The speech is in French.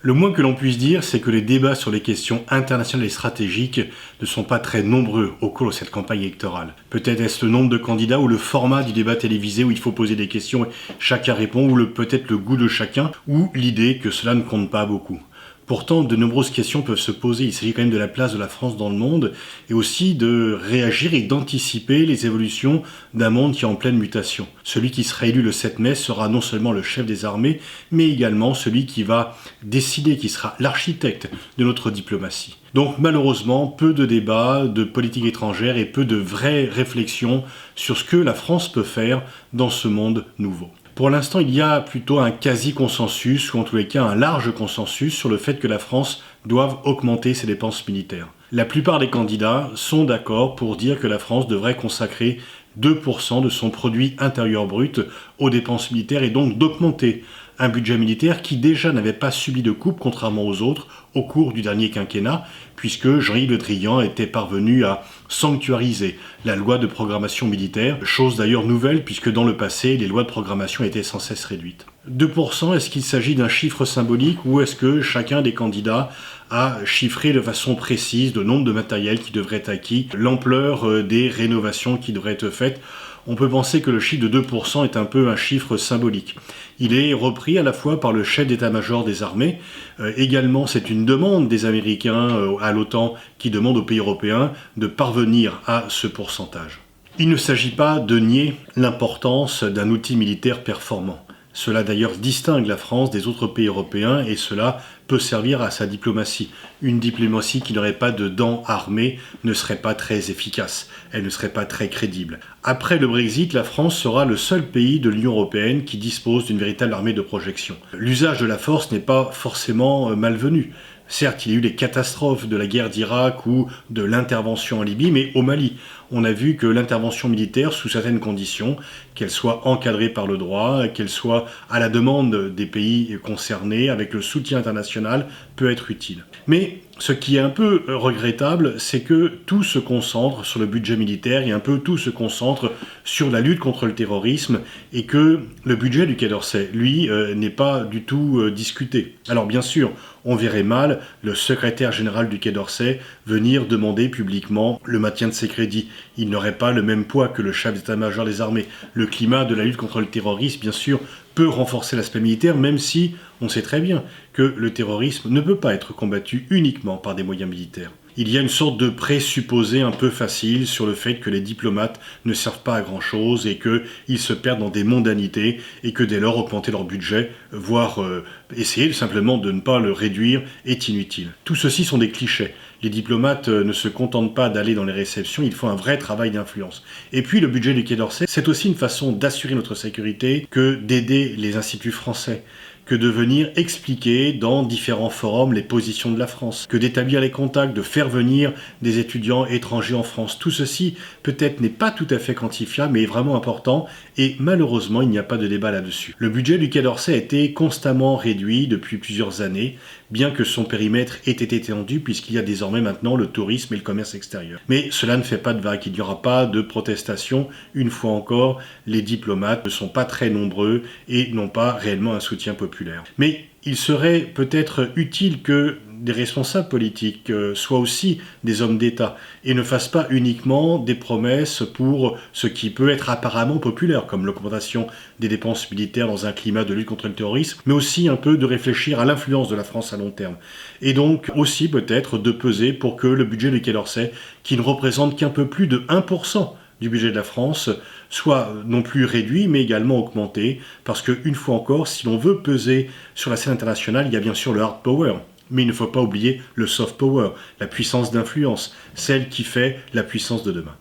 Le moins que l'on puisse dire, c'est que les débats sur les questions internationales et stratégiques ne sont pas très nombreux au cours de cette campagne électorale. Peut-être est-ce le nombre de candidats ou le format du débat télévisé où il faut poser des questions et chacun répond, ou peut-être le goût de chacun, ou l'idée que cela ne compte pas beaucoup. Pourtant, de nombreuses questions peuvent se poser. Il s'agit quand même de la place de la France dans le monde et aussi de réagir et d'anticiper les évolutions d'un monde qui est en pleine mutation. Celui qui sera élu le 7 mai sera non seulement le chef des armées, mais également celui qui va décider, qui sera l'architecte de notre diplomatie. Donc malheureusement, peu de débats de politique étrangère et peu de vraies réflexions sur ce que la France peut faire dans ce monde nouveau. Pour l'instant, il y a plutôt un quasi-consensus, ou en tous les cas un large consensus, sur le fait que la France doive augmenter ses dépenses militaires. La plupart des candidats sont d'accord pour dire que la France devrait consacrer 2% de son produit intérieur brut aux dépenses militaires et donc d'augmenter un budget militaire qui déjà n'avait pas subi de coupe, contrairement aux autres, au cours du dernier quinquennat, puisque Jean-Yves Le Drian était parvenu à sanctuariser la loi de programmation militaire, chose d'ailleurs nouvelle puisque dans le passé, les lois de programmation étaient sans cesse réduites. 2%, est-ce qu'il s'agit d'un chiffre symbolique ou est-ce que chacun des candidats a chiffré de façon précise le nombre de matériel qui devrait être acquis, l'ampleur des rénovations qui devraient être faites? On peut penser que le chiffre de 2% est un peu un chiffre symbolique. Il est repris à la fois par le chef d'état-major des armées. Également, c'est une demande des Américains à l'OTAN qui demande aux pays européens de parvenir à ce pourcentage. Il ne s'agit pas de nier l'importance d'un outil militaire performant. Cela d'ailleurs distingue la France des autres pays européens et cela peut servir à sa diplomatie. Une diplomatie qui n'aurait pas de dents armées ne serait pas très efficace, elle ne serait pas très crédible. Après le Brexit, la France sera le seul pays de l'Union européenne qui dispose d'une véritable armée de projection. L'usage de la force n'est pas forcément malvenu. Certes, il y a eu les catastrophes de la guerre d'Irak ou de l'intervention en Libye, mais au Mali, on a vu que l'intervention militaire, sous certaines conditions, qu'elle soit encadrée par le droit, qu'elle soit à la demande des pays concernés, avec le soutien international, peut être utile. Mais ce qui est un peu regrettable, c'est que tout se concentre sur le budget militaire et un peu tout se concentre sur la lutte contre le terrorisme et que le budget du Quai d'Orsay, lui, n'est pas du tout discuté. Alors bien sûr, on verrait mal le secrétaire général du Quai d'Orsay venir demander publiquement le maintien de ses crédits. Il n'aurait pas le même poids que le chef d'état-major des armées. Le climat de la lutte contre le terrorisme, bien sûr, peut renforcer l'aspect militaire, même si on sait très bien que le terrorisme ne peut pas être combattu uniquement par des moyens militaires. Il y a une sorte de présupposé un peu facile sur le fait que les diplomates ne servent pas à grand-chose et qu'ils se perdent dans des mondanités et que dès lors augmenter leur budget, voire essayer simplement de ne pas le réduire, est inutile. Tout ceci sont des clichés. Les diplomates ne se contentent pas d'aller dans les réceptions, il faut un vrai travail d'influence. Et puis le budget du Quai d'Orsay, c'est aussi une façon d'assurer notre sécurité que d'aider les instituts français, que de venir expliquer dans différents forums les positions de la France, que d'établir les contacts, de faire venir des étudiants étrangers en France. Tout ceci, peut-être, n'est pas tout à fait quantifiable, mais est vraiment important, et malheureusement, il n'y a pas de débat là-dessus. Le budget du Quai d'Orsay a été constamment réduit depuis plusieurs années, bien que son périmètre ait été étendu, puisqu'il y a désormais maintenant le tourisme et le commerce extérieur. Mais cela ne fait pas de vague, il n'y aura pas de protestation. Une fois encore, les diplomates ne sont pas très nombreux et n'ont pas réellement un soutien populaire. Mais il serait peut-être utile que des responsables politiques soient aussi des hommes d'État et ne fassent pas uniquement des promesses pour ce qui peut être apparemment populaire, comme l'augmentation des dépenses militaires dans un climat de lutte contre le terrorisme, mais aussi un peu de réfléchir à l'influence de la France à long terme. Et donc aussi peut-être de peser pour que le budget du Quai d'Orsay, qui ne représente qu'un peu plus de 1% du budget de la France, soit non plus réduit, mais également augmenté, parce qu'une fois encore, si l'on veut peser sur la scène internationale, il y a bien sûr le hard power, mais il ne faut pas oublier le soft power, la puissance d'influence, celle qui fait la puissance de demain.